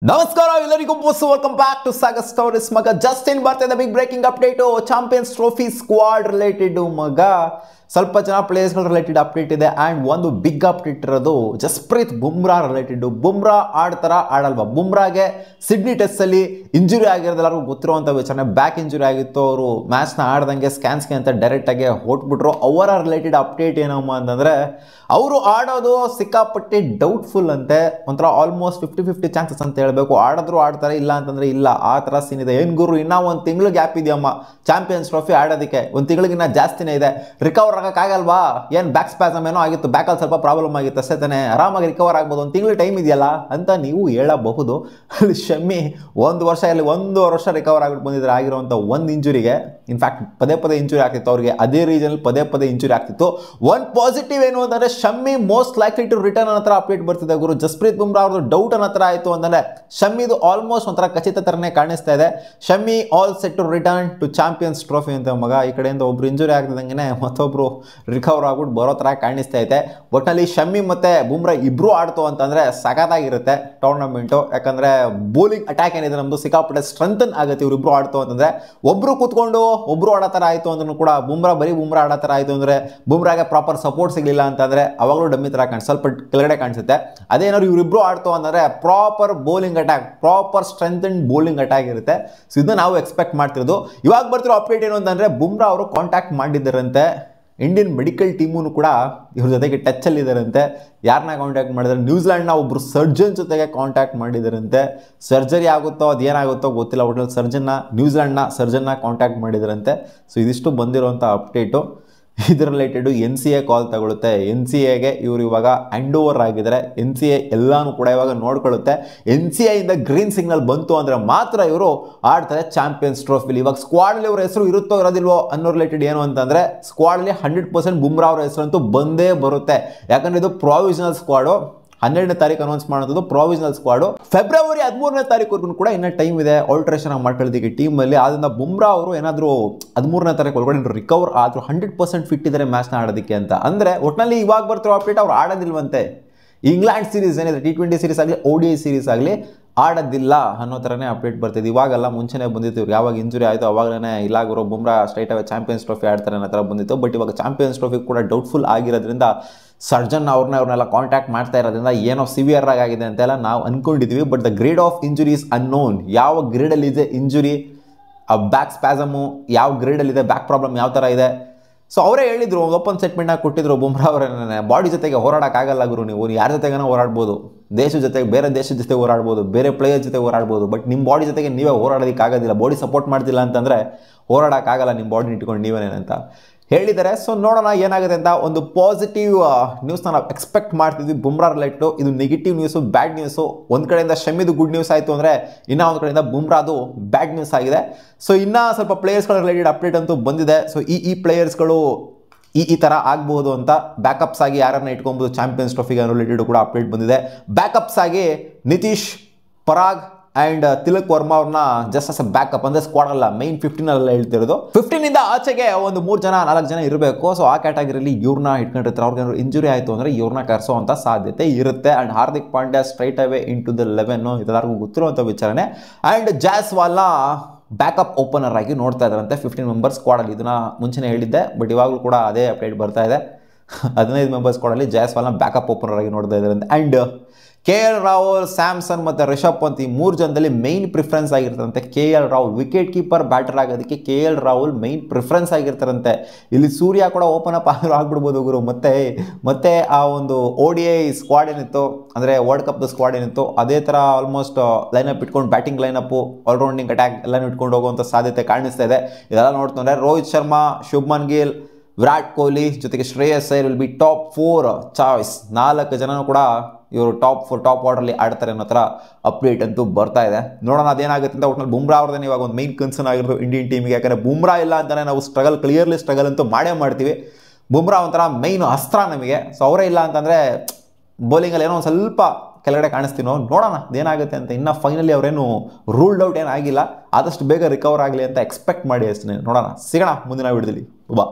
ನಮಸ್ಕಾರ ಎಲ್ಲರಿಗೂ welcome back to Sagar stories ಮಗ ಜಸ್ಟಿನ್ ಬರ್ತಾ ಇದೆ big breaking update champions trophy squad related ಮಗ ಸ್ವಲ್ಪ ಜನ ಪ್ಲೇಯರ್ಸ್ಗಳ ರಿಲೇಟೆಡ್ ಅಪ್ಡೇಟ್ ಇದೆ ಆ್ಯಂಡ್ ಒಂದು ಬಿಗ್ ಅಪ್ಡೇಟ್ ಇರೋದು ಜಸ್ಪ್ರೀತ್ ಬುಮ್ರಾ ರಿಲೇಟೆಡ್. ಬುಮ್ರಾ ಆಡ್ತಾರ ಆಡಲ್ವಾ? ಬುಮ್ರಾಗೆ ಸಿಡ್ನಿ ಟೆಸ್ಟಲ್ಲಿ ಇಂಜುರಿ ಆಗಿರೋದು ಎಲ್ಲರಿಗೂ ಗೊತ್ತಿರುವಂಥ ವಿಚಾರಣೆ. ಬ್ಯಾಕ್ ಇಂಜುರಿ ಆಗಿತ್ತು, ಅವರು ಮ್ಯಾಚ್ನ ಆಡ್ದಂಗೆ ಸ್ಕ್ಯಾನ್ಸ್ಗೆ ಅಂತ ಡೈರೆಕ್ಟಾಗಿ ಹೊಟ್ಬಿಟ್ರು. ಅವರ ರಿಲೇಟೆಡ್ ಅಪ್ಡೇಟ್ ಏನಮ್ಮ ಅಂತಂದರೆ ಅವರು ಆಡೋದು ಸಿಕ್ಕಾಪಟ್ಟಿ ಡೌಟ್ಫುಲ್ ಅಂತೆ, ಒಂಥರ ಆಲ್ಮೋಸ್ಟ್ 50-50 ಚಾನ್ಸಸ್ ಅಂತ ಹೇಳಬೇಕು. ಆಡಿದ್ರು ಆಡ್ತಾರೆ, ಇಲ್ಲ ಅಂತಂದರೆ ಇಲ್ಲ, ಆ ಥರ ಸೀನ್ ಇದೆ. ಏನು ಗುರು, ಇನ್ನೂ ಒಂದು ತಿಂಗಳು ಗ್ಯಾಪ್ ಇದೆಯಮ್ಮ ಚಾಂಪಿಯನ್ಸ್ ಟ್ರೋಫಿ ಆಡೋದಕ್ಕೆ, ಒಂದು ತಿಂಗಳಿಗಿನ್ನ ಜಾಸ್ತಿನೇ ಇದೆ. ರಿಕವರ್ ಆಗೋಕ್ಕಾಗಲ್ವಾ? ಏನು ಬ್ಯಾಕ್ ಸ್ಪ್ಯಾಸಮ್ ಏನೋ ಆಗಿತ್ತು, ಬ್ಯಾಕಲ್ಲಿ ಸ್ವಲ್ಪ ಪ್ರಾಬ್ಲಮ್ ಆಗಿತ್ತು ಅಷ್ಟೇ ತಾನೆ, ಆರಾಮಾಗಿ ರಿಕವರ್ ಆಗ್ಬೋದು, ಒಂದು ತಿಂಗಳು ಟೈಮ್ ಇದೆಯಲ್ಲ ಅಂತ ನೀವು ಹೇಳಬಹುದು. ಅಲ್ಲಿ ಶಮ್ಮಿ 1 ವರ್ಷ ಇಲ್ಲಿ 1 ವರ್ಷ ರಿಕವರ್ ಆಗಿಬಿಟ್ಟು ಬಂದಿದ್ರೆ ಆಗಿರೋಂಥ ಒಂದು ಇಂಜುರಿಗೆ. ಇನ್ಫ್ಯಾಕ್ಟ್ ಪದೇ ಪದೇ ಇಂಜುರಿ ಆಗ್ತಿತ್ತು ಅವ್ರಿಗೆ, ಅದೇ ರೀಸನಲ್ಲಿ ಪದೇ ಪದೇ ಇಂಜುರಿ ಆಗ್ತಿತ್ತು. ಒಂದು ಪಾಸಿಟಿವ್ ಏನು ಅಂತಂದರೆ Shami most likely to return ಅನ್ನೋ ಅಪ್ಡೇಟ್ ಬರ್ತಿದೆ ಗುರು. ಜಸ್ಪ್ರೀತ್ ಬುಮ್ರಾ ಅವ್ರದ್ದು ಡೌಟ್ ಅನ್ನೋ ಥರ ಆಯಿತು ಅಂತಂದರೆ ಶಮ್ಮಿದು ಆಲ್ಮೋಸ್ಟ್ ಒಂಥರ ಖಚಿತ ಥರನೇ ಕಾಣಿಸ್ತಾ ಇದೆ. Shami all set to return to champions trophy ಅಂತ ಮಗ. ಈ ಕಡೆಯಿಂದ ಒಬ್ರು ಇಂಜುರಿ ಆಗ್ತಿದ್ದಂಗೆ ಮತ್ತೊಬ್ರು ರಿಕವರ್ ಆಗ್ಬಿಟ್ಟು ಬರೋ ಥರ ಕಾಣಿಸ್ತಾ ಐತೆ. ಒಟ್ಟಿನಲ್ಲಿ ಶಮ್ಮಿ ಮತ್ತು ಬುಮ್ರಾ ಇಬ್ಬರು ಆಡ್ತು ಅಂತಂದರೆ ಸಖತ್ತಾಗಿರುತ್ತೆ ಟೂರ್ನಮೆಂಟು. ಯಾಕಂದರೆ ಬೌಲಿಂಗ್ ಅಟ್ಯಾಕ್ ಏನಿದೆ ನಮ್ಮದು ಸಿಕ್ಕಾಪಟ್ಟೆ ಸ್ಟ್ರೆಂಥನ್ ಆಗುತ್ತೆ ಇವರಿಬ್ರು ಆಡ್ತು ಅಂತಂದರೆ. ಒಬ್ಬರು ಕೂತ್ಕೊಂಡು ಒಬ್ಬರು ಆಡೋ ಥರ ಆಯಿತು ಅಂದ್ರೂ ಕೂಡ ಬುಮ್ರಾ ಬುಮ್ರಾ ಆಡೋ ಥರ ಆಯಿತು ಅಂದರೆ, ಬುಮ್ರಾಗೆ ಪ್ರಾಪರ್ ಸಪೋರ್ಟ್ ಸಿಗಲಿಲ್ಲ ಅಂತಂದರೆ ಅವಾಗಲೂ ಡಮ್ಮಿ ಥರ ಸ್ವಲ್ಪ ಕೆಳಗಡೆ ಕಾಣಿಸುತ್ತೆ. ಅದೇನಾದ್ರು ಇವರಿಬ್ರು ಆಡ್ತು ಅಂದರೆ proper bowling attack, proper strengthen bowling attack ಇರುತ್ತೆ. ಸೊ ಇದನ್ನ ನಾವು ಎಕ್ಸ್ಪೆಕ್ಟ್ ಮಾಡ್ತಿರೋದು. ಇವಾಗ ಬರ್ತಿರೋ ಅಪ್ಡೇಟ್ ಏನು ಅಂತಂದರೆ ಬುಮ್ರಾ ಅವರು ಕಾಂಟ್ಯಾಕ್ಟ್ ಮಾಡಿದ್ದಾರಂತೆ. ಇಂಡಿಯನ್ ಮೆಡಿಕಲ್ ಟೀಮೂ ಕೂಡ ಇವ್ರ ಜೊತೆಗೆ ಟಚ್ಚಲ್ಲಿದ್ದಾರಂತೆ. ಯಾರನ್ನ ಕಾಂಟ್ಯಾಕ್ಟ್ ಮಾಡಿದ್ದಾರೆ? ನ್ಯೂಜಿಲ್ಯಾಂಡ್ನ ಒಬ್ಬರು ಸರ್ಜನ್ ಜೊತೆಗೆ ಕಾಂಟ್ಯಾಕ್ಟ್ ಮಾಡಿದ್ದಾರಂತೆ. ಸರ್ಜರಿ ಆಗುತ್ತೋ ಅದೇನಾಗುತ್ತೋ ಗೊತ್ತಿಲ್ಲ, ಒಟ್ಟಿನಲ್ಲಿ ನ್ಯೂಜಿಲ್ಯಾಂಡ್ನ ಸರ್ಜನ್ನ ಕಾಂಟ್ಯಾಕ್ಟ್ ಮಾಡಿದ್ದಾರಂತೆ. ಸೊ ಇದಿಷ್ಟು ಬಂದಿರುವಂಥ ಅಪ್ಡೇಟು. ಇದ್ರ ರಿಲೇಟೆಡು NCA ಕಾಲ್ ತಗೊಳುತ್ತೆ. NCAಗೆ ಇವರು ಇವಾಗ ಹ್ಯಾಂಡ್ ಓವರ್ ಆಗಿದ್ದಾರೆ. NCA ಎಲ್ಲಾನು ಕೂಡ ಇವಾಗ ನೋಡ್ಕೊಳ್ಳುತ್ತೆ. NCA ಇಂದ ಗ್ರೀನ್ ಸಿಗ್ನಲ್ ಬಂತು ಅಂದರೆ ಮಾತ್ರ ಇವರು ಆಡ್ತಾರೆ ಚಾಂಪಿಯನ್ಸ್ ಟ್ರೋಫಿಲಿ. ಇವಾಗ ಸ್ಕ್ವಾಡಲ್ಲಿ ಅವ್ರ ಹೆಸರು ಇರುತ್ತೋ ಇರೋದಿಲ್ವೋ ಅನ್ನೋ ರಿಲೇಟೆಡ್ ಏನು ಅಂತಂದರೆ ಸ್ಕ್ವಾಡಲ್ಲಿ 100% ಬುಮ್ರಾ ಅವರ ಹೆಸರಂತೂ ಬಂದೇ ಬರುತ್ತೆ. ಯಾಕಂದರೆ ಇದು ಪ್ರಾವಿಷನಲ್ ಸ್ಕ್ವಾಡು. 12ನೇ ತಾರೀಕು ಅನೌನ್ಸ್ ಮಾಡೋದು ಪ್ರಾವಿಷನಲ್ ಸ್ಕ್ವಾಡು. ಫೆಬ್ರವರಿ 13ನೇ ತಾರೀಕುವರೆಗೂ ಕೂಡ ಇನ್ನೂ ಟೈಮ್ ಇದೆ ಆಲ್ಟ್ರೇಷನ್ ಮಾಡ್ಕೊಳ್ಳೋದಕ್ಕೆ ಟೀಮಲ್ಲಿ. ಆದ್ದರಿಂದ ಬುಮ್ರಾ ಅವರು ಏನಾದರೂ 13ನೇ ತಾರೀಕು ಒಳಗಡೆ ರಿಕವರ್ ಆದರೂ 100% ಫಿಟ್ ಇದ್ದಾರೆ ಮ್ಯಾಚ್ನ ಆಡೋದಕ್ಕೆ ಅಂತ. ಅಂದರೆ ಒಟ್ಟಿನಲ್ಲಿ ಇವಾಗ ಬರ್ತಿರೋ ಅಪ್ಡೇಟ್ ಅವ್ರು ಆಡೋದಿಲ್ವಂತೆ. ಇಂಗ್ಲೆಂಡ್ ಸೀರೀಸ್ ಏನಿದೆ, T20 ಸೀರೀಸ್ ಆಗಲಿ ODI ಸೀರೀಸ್ ಆಗಲಿ ಆಡೋದಿಲ್ಲ ಅನ್ನೋ ಥರನೇ ಅಪ್ಡೇಟ್ ಬರ್ತಿದೆ. ಇವಾಗೆಲ್ಲ ಮುಂಚೆನೇ ಬಂದಿತ್ತು, ಇವ್ರು ಯಾವಾಗ ಇಂಜುರಿ ಆಯಿತು ಅವಾಗಲೇ ಇಲ್ಲ ಗುರು Bumrah straight away champions trophy ಆಡ್ತಾರೆ ಅನ್ನೋ ಥರ ಬಂದಿತ್ತು. ಬಟ್ ಇವಾಗ ಚಾಂಪಿಯನ್ಸ್ ಟ್ರೋಫಿ ಕೂಡ ಡೌಟ್ಫುಲ್ ಆಗಿರೋದ್ರಿಂದ ಸರ್ಜನ್ ಅವ್ರನ್ನೆಲ್ಲ ಕಾಂಟ್ಯಾಕ್ಟ್ ಮಾಡ್ತಾ ಇರೋದ್ರಿಂದ ಏನೋ ಸಿವಿಯರ್ ಆಗಿದೆ ಅಂತೆಲ್ಲ ನಾವು ಅಂದ್ಕೊಂಡಿದ್ವಿ. But the grade of injury is unknown. ಯಾವ ಗ್ರೇಡಲ್ಲಿದೆ ಇಂಜುರಿ, ಆ ಬ್ಯಾಕ್ ಸ್ಪ್ಯಾಸಮು ಯಾವ ಗ್ರೇಡಲ್ಲಿದೆ, ಬ್ಯಾಕ್ ಪ್ರಾಬ್ಲಮ್ ಯಾವ ಥರ ಇದೆ. ಸೊ ಅವರೇ ಹೇಳಿದರು, ಓಪನ್ ಸ್ಟೇಟ್ಮೆಂಟ್ನ ಕೊಟ್ಟಿದ್ರು ಬುಮ್ರಾ ಅವರೇ. ಬಾಡಿ ಜೊತೆಗೆ ಹೋರಾಡೋಕ್ಕಾಗಲ್ಲ ಗುರು, ನೀವು ಯಾರ ಜೊತೆಗೇನೋ ಹೋರಾಡ್ಬೋದು, ದೇಶದ ಜೊತೆಗೆ ಬೇರೆ ದೇಶದ ಜೊತೆ ಹೋರಾಡ್ಬೋದು, ಬೇರೆ ಪ್ಲೇಯರ್ ಜೊತೆ ಹೋರಾಡ್ಬೋದು. ಬಟ್ ನಿಮ್ಮ ಬಾಡಿ ಜೊತೆಗೆ ನೀವೇ ಹೋರಾಡೋದಕ್ಕಾಗೋದಿಲ್ಲ. ಬಾಡಿ ಸಪೋರ್ಟ್ ಮಾಡ್ತಿಲ್ಲ ಅಂತಂದರೆ ಹೋರಾಡೋಕ್ಕಾಗಲ್ಲ ನಿಮ್ಮ ಬಾಡಿನ ಇಟ್ಕೊಂಡು ನೀವೇನೇನಂತ ಹೇಳಿದ್ದಾರೆ. ಸೊ ನೋಡೋಣ ಏನಾಗುತ್ತೆ ಅಂತ. ಒಂದು ಪಾಸಿಟಿವ್ ನ್ಯೂಸ್ನ ನಾವು ಎಕ್ಸ್ಪೆಕ್ಟ್ ಮಾಡ್ತಿದ್ವಿ ಬುಮ್ರಾ ರಿಲೇಟೆಡು. ಇದು ನೆಗೆಟಿವ್ ನ್ಯೂಸು, ಬ್ಯಾಡ್ ನ್ಯೂಸು. ಒಂದು ಕಡೆಯಿಂದ ಶಮ್ಮಿದು ಗುಡ್ ನ್ಯೂಸ್ ಆಯಿತು ಅಂದರೆ ಇನ್ನೂ ಒಂದು ಕಡೆಯಿಂದ ಬುಮ್ರಾದು ಬ್ಯಾಡ್ ನ್ಯೂಸ್ ಆಗಿದೆ. ಸೊ ಇನ್ನೂ ಸ್ವಲ್ಪ ಪ್ಲೇಯರ್ಸ್ಗಳ ರಿಲೇಟೆಡ್ ಅಪ್ಡೇಟ್ ಅಂತೂ ಬಂದಿದೆ. ಸೊ ಈ ಪ್ಲೇಯರ್ಸ್ಗಳು ಈ ಥರ ಆಗ್ಬೋದು ಅಂತ ಬ್ಯಾಕಪ್ಸ್ ಆಗಿ ಯಾರನ್ನ ಇಟ್ಕೊಬೋದು ಚಾಂಪಿಯನ್ಸ್ ಟ್ರೋಫಿಗೆ ರಿಲೇಟೆಡ್ ಕೂಡ ಅಪ್ಡೇಟ್ ಬಂದಿದೆ. ಬ್ಯಾಕಪ್ಸ್ ಆಗಿ ನಿತೀಶ್, ಪರಾಗ್ ಆ್ಯಂಡ್ ತಿಲಕ್ ವರ್ಮಾ ಅವ್ರನ್ನ ಜಸ್ಟ್ ಅಸ್ ಅ ಬ್ಯಾಕಪ್, ಅಂದರೆ ಸ್ಕ್ವಾಡ್ ಅಲ್ಲ, ಮೈನ್ 15 ಹೇಳ್ತಿರೋದು. 15 ಆಚೆಗೆ ಒಂದು 3 ಜನ 4 ಜನ ಇರಬೇಕು. ಸೊ ಆ ಕ್ಯಾಟಗರಿಯಲ್ಲಿ ಇವ್ರನ್ನ ಇಟ್ಕೊಂಡಿರ್ತಾರೆ. ಅವ್ರಿಗೆ ಇಂಜುರಿ ಆಯಿತು ಅಂದರೆ ಇವ್ರನ್ನ ಕರೆಸೋವಂಥ ಸಾಧ್ಯತೆ ಇರುತ್ತೆ. And Hardik Pandya straight away into the 11 ಇದೆಲ್ಲರಿಗೂ ಗೊತ್ತಿರುವಂಥ ವಿಚಾರಣೆ. ಆ್ಯಂಡ್ ಜಾಸ್ವಾಲ್ನ ಬ್ಯಾಕಪ್ ಓಪನರ್ ಆಗಿ ನೋಡ್ತಾ ಇದ್ದಾರಂತೆ 15 ಮೆಂಬರ್ಸ್ ಸ್ಕ್ವಾಡಲ್ಲಿ. ಇದನ್ನ ಮುಂಚೆನೇ ಹೇಳಿದ್ದೆ, ಬಟ್ ಇವಾಗಲೂ ಕೂಡ ಅದೇ ಅಪ್ಡೇಟ್ ಬರ್ತಾ ಇದೆ. 15 ಮೆಂಬರ್ಸ್ ಸ್ಕ್ವಾಡಲ್ಲಿ ಜಾಸ್ವಾಲ್ನ ಬ್ಯಾಕಪ್ ಓಪನರ್ ಆಗಿ ನೋಡ್ತಾ ಇದ್ದಾರಂತೆ. ಆ್ಯಂಡ್ KL ರಾಹುಲ್, ಸ್ಯಾಮ್ಸನ್ ಮತ್ತು ರಿಷಬ್ ಪಂತ್ ಈ 3 ಜನದಲ್ಲಿ ಮೈನ್ ಪ್ರಿಫರೆನ್ಸ್ ಆಗಿರ್ತಾರಂತೆ KL Rahul. Wicket keeper batter ಆಗೋದಕ್ಕೆ KL ರಾಹುಲ್ ಮೈನ್ ಪ್ರಿಫರೆನ್ಸ್ ಆಗಿರ್ತಾರಂತೆ. ಇಲ್ಲಿ ಸೂರ್ಯ ಕೂಡ ಓಪನ್ ಅಪ್ ಆಗ್ಬಿಡ್ಬೋದು ಗುರು. ಮತ್ತೆ ಆ ಒಂದು ODI ಸ್ಕ್ವಾಡ್ ಏನಿತ್ತು, ಅಂದರೆ ವರ್ಲ್ಡ್ ಕಪ್ದು ಸ್ಕ್ವಾಡ್ ಏನಿತ್ತು, ಅದೇ ಥರ ಆಲ್ಮೋಸ್ಟ್ ಲೈನಪ್ ಇಟ್ಕೊಂಡು ಬ್ಯಾಟಿಂಗ್ ಲೈನಪ್ಪು, ಆಲ್ರೌಂಡಿಂಗ್ ಅಟ್ಯಾಕ್ ಎಲ್ಲನೂ ಇಟ್ಕೊಂಡು ಹೋಗುವಂಥ ಸಾಧ್ಯತೆ ಕಾಣಿಸ್ತಾ ಇದೆ. ಇದೆಲ್ಲ ನೋಡ್ತಂದ್ರೆ ರೋಹಿತ್ ಶರ್ಮಾ, ಶುಭ್ಮನ್ ಗಿಲ್, ವಿರಾಟ್ ಕೊಹ್ಲಿ ಜೊತೆಗೆ Shreyas Iyer will be top 4 choice. 4 ಜನನೂ ಕೂಡ ಇವರು ಟಾಪ್ ಆರ್ಡರ್ಲಿ ಆಡ್ತಾರೆ ಅನ್ನೋ ಥರ ಅಪ್ಡೇಟ್ ಅಂತೂ ಬರ್ತಾ ಇದೆ. ನೋಡೋಣ ಅದೇನಾಗುತ್ತೆ ಅಂತ. ಒಟ್ಟಿನಲ್ಲಿ ಬುಮ್ರಾ ಅವ್ರದ್ದೇನೆ ಇವಾಗ ಒಂದು ಮೈನ್ ಕನ್ಸರ್ನ್ ಆಗಿರೋದು ಇಂಡಿಯನ್ ಟೀಮಿಗೆ. ಯಾಕಂದರೆ ಬುಮ್ರಾ ಇಲ್ಲ ಅಂತಲೇ ನಾವು ಕ್ಲಿಯರ್ಲಿ ಸ್ಟ್ರಗಲ್ ಅಂತೂ ಮಾಡೇ ಮಾಡ್ತೀವಿ. ಬುಮ್ರಾ ಒಂಥರ ಮೈನ್ ಅಸ್ತ್ರ ನಮಗೆ. ಸೊ ಅವರೇ ಇಲ್ಲ ಅಂತಂದರೆ ಬೌಲಿಂಗಲ್ಲಿ ಏನೋ ಒಂದು ಸ್ವಲ್ಪ ಕೆಳಗಡೆ ಕಾಣಿಸ್ತೀನೋ. ನೋಡೋಣ ಅದೇನಾಗುತ್ತೆ ಅಂತ. ಇನ್ನು ಫೈನಲಿ ಅವರೇನು ರೂಲ್ಡ್ ಔಟ್ ಏನಾಗಿಲ್ಲ. ಆದಷ್ಟು ಬೇಗ ರಿಕವರ್ ಆಗಲಿ ಅಂತ ಎಕ್ಸ್ಪೆಕ್ಟ್ ಮಾಡಿ ಅಷ್ಟೇ. ನೋಡೋಣ, ಸಿಗೋಣ ಮುಂದಿನ ವಿಡಿಯೋದಲ್ಲಿ. ಬಾ.